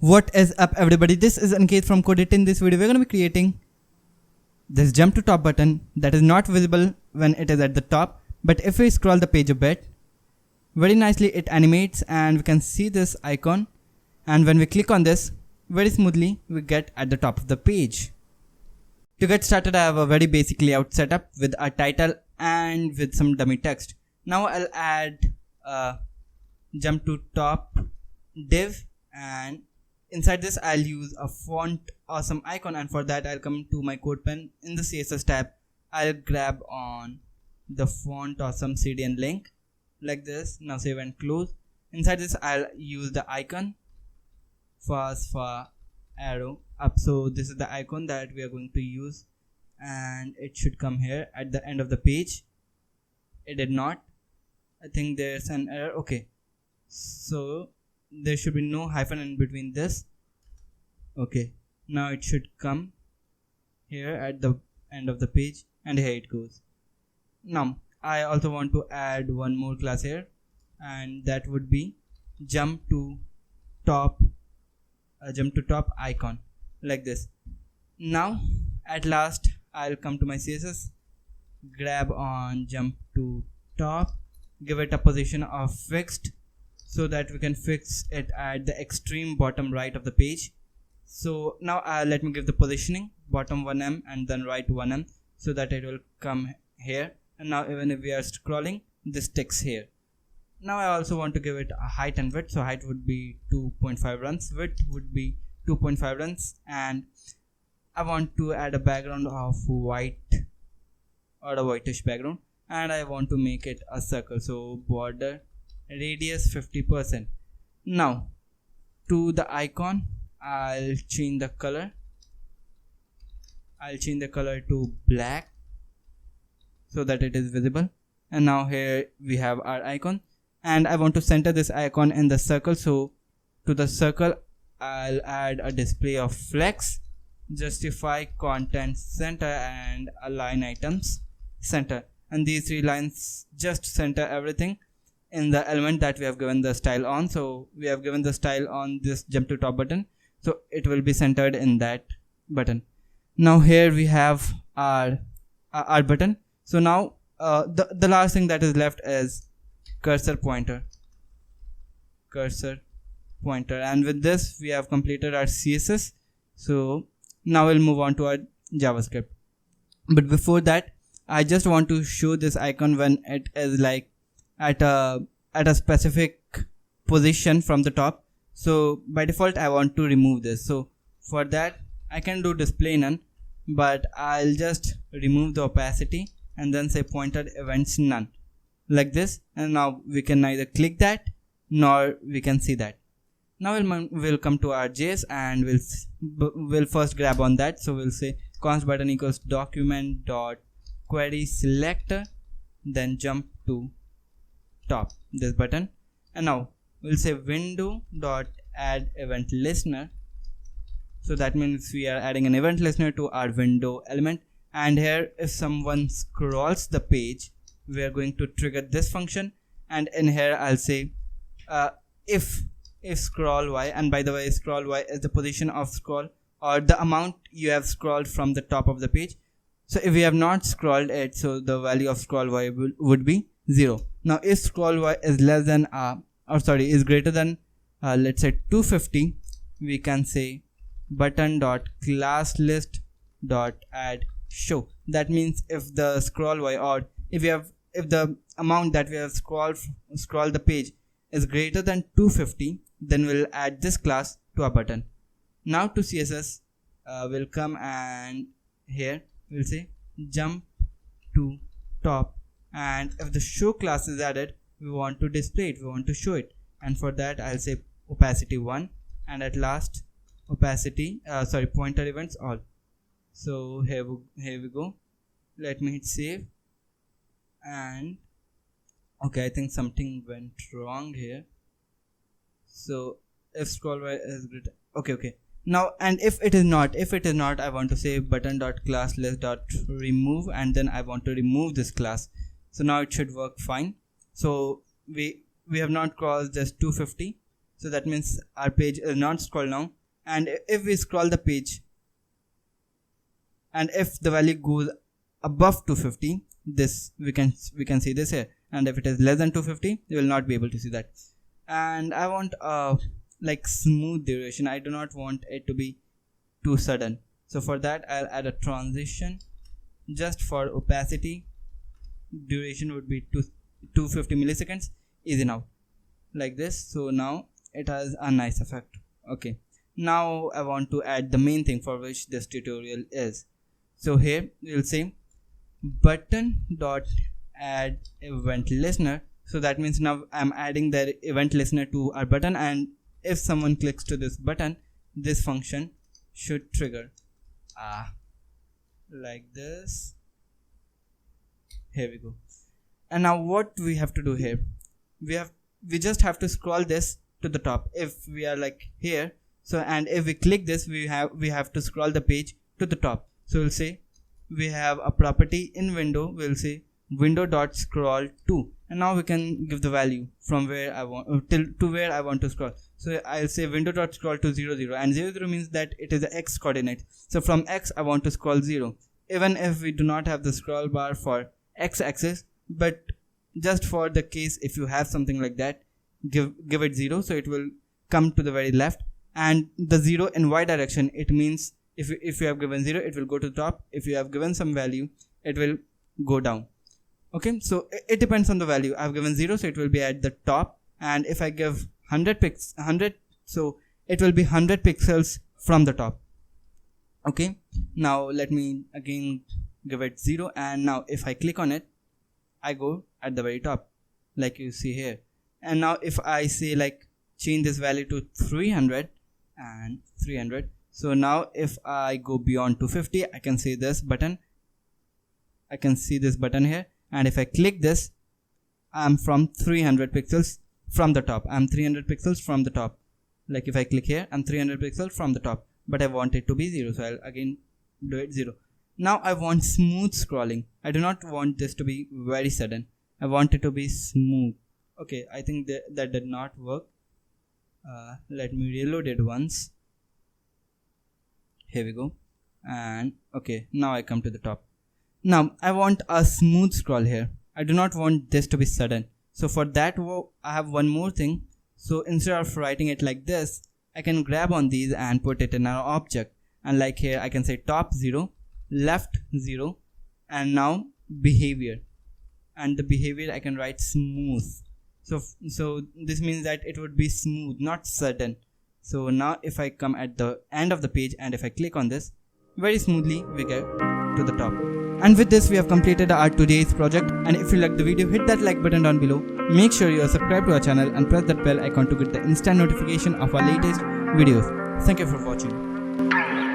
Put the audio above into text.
What is up everybody, this is Aniket from Codeit. In this video we're going to be creating this jump to top button that is not visible when it is at the top, but if we scroll the page a bit, very nicely it animates and we can see this icon, and when we click on this, very smoothly we get at the top of the page. To get started, I have a very basic layout setup with a title and with some dummy text. Now I'll add a jump to top div, and inside this I'll use a font awesome icon, and for that I'll come to my code pen. In the CSS tab I'll grab on the font awesome CDN link like this. Now save and close. Inside this I'll use the icon fast arrow up, so this is the icon that we are going to use, and it should come here at the end of the page. It did not. I think there's an error. Okay, so there should be no hyphen in between this. Okay, now it should come here at the end of the page, and here it goes. Now I also want to add one more class here, and that would be jump to top icon like this. Now at last I'll come to my CSS, grab on jump to top, give it a position of fixed so that we can fix it at the extreme bottom right of the page. So now let me give the positioning bottom 1em and then right 1em so that it will come here, and now even if we are scrolling, this sticks here. Now I also want to give it a height and width, so height would be 2.5 runs, width would be 2.5 runs, and I want to add a background of white or a whitish background, and I want to make it a circle, so border radius 50%. Now to the icon I'll change the color. I'll change the color to black so that it is visible, and now here we have our icon, and I want to center this icon in the circle. So to the circle I'll add a display of flex, justify content center, and align items center, and these three lines just center everything in the element that we have given the style on. So we have given the style on this jump to top button, so it will be centered in that button. Now here we have our button. So now the last thing that is left is cursor pointer, and with this we have completed our CSS. So now we'll move on to our JavaScript, but before that I just want to show this icon when it is like at a specific position from the top. So by default I want to remove this, so for that I can do display none, but I'll just remove the opacity and then say pointer events none like this, and now we can neither click that nor we can see that. Now we'll come to our JS, and we'll first grab on that. So we'll say const button equals document dot query selector, then jump to top, this button, and now we'll say window dot add event listener. So that means we are adding an event listener to our window element, and here if someone scrolls the page we are going to trigger this function, and in here I'll say if scroll y, and by the way scroll y is the position of scroll or the amount you have scrolled from the top of the page. So if we have not scrolled it, so the value of scroll y would be 0. Now if scroll y is less than is greater than let's say 250, we can say button dot class list dot add show. That means if the scroll y, or if the amount that we have scrolled the page is greater than 250, then we'll add this class to our button. Now to CSS we'll come, and here we'll say jump to top, and if the show class is added, we want to display it, we want to show it, and for that I'll say opacity 1, and at last opacity pointer events all. So here we go. Let me hit save, and okay, I think something went wrong here. So if scroll y is greater, okay, now, and if it is not, I want to say button dot class list dot remove, and then I want to remove this class. So now it should work fine. So we have not crossed just 250, So that means our page is not scrolled down. And if we scroll the page and if the value goes above 250, this we can see this here, and if it is less than 250 you will not be able to see that. And I want like smooth duration. I do not want it to be too sudden, so for that I'll add a transition just for opacity. Duration would be 250 milliseconds. Easy now, like this. So now it has a nice effect. Okay, now I want to add the main thing for which this tutorial is. So here we'll say button dot add event listener. So that means now I'm adding the event listener to our button, and if someone clicks to this button, this function should trigger like this. Here we go. And now what we have to do here, we just have to scroll this to the top if we are like here. So and if we click this, we have to scroll the page to the top. So we'll say we have a property in window, we'll say window.scrollTo, and now we can give the value from where I want to where I want to scroll. So I'll say window.scrollTo 00, and 00 means that it is the x coordinate. So from x I want to scroll 0, even if we do not have the scroll bar for x axis, but just for the case if you have something like that, give it 0, so it will come to the very left. And the 0 in y direction, it means if you have given 0 it will go to the top, if you have given some value it will go down. Okay, so it depends on the value. I have given 0, so it will be at the top, and if I give 100, so it will be 100 pixels from the top. Okay, now let me again give it 0, and now if I click on it I go at the very top like you see here. And now if I say like change this value to 300 and 300, so now if I go beyond 250 I can see this button, I can see this button here, and if I click this I'm from 300 pixels from the top. I'm 300 pixels from the top. Like if I click here I'm 300 pixels from the top, but I want it to be 0, so I'll again do it 0. Now I want smooth scrolling. I do not want this to be very sudden. I want it to be smooth. Okay, I think that did not work. Let me reload it once. Here we go. And okay, now I come to the top. Now I want a smooth scroll here. I do not want this to be sudden. So for that I have one more thing. So instead of writing it like this, I can grab on these and put it in an object. And like here I can say top 0, left 0, and now behavior. And the behavior I can write smooth. So this means that it would be smooth, not sudden. So now if I come at the end of the page and if I click on this, very smoothly we get to the top. And with this we have completed our today's project. And if you like the video, hit that like button down below. Make sure you are subscribed to our channel and press that bell icon to get the instant notification of our latest videos. Thank you for watching.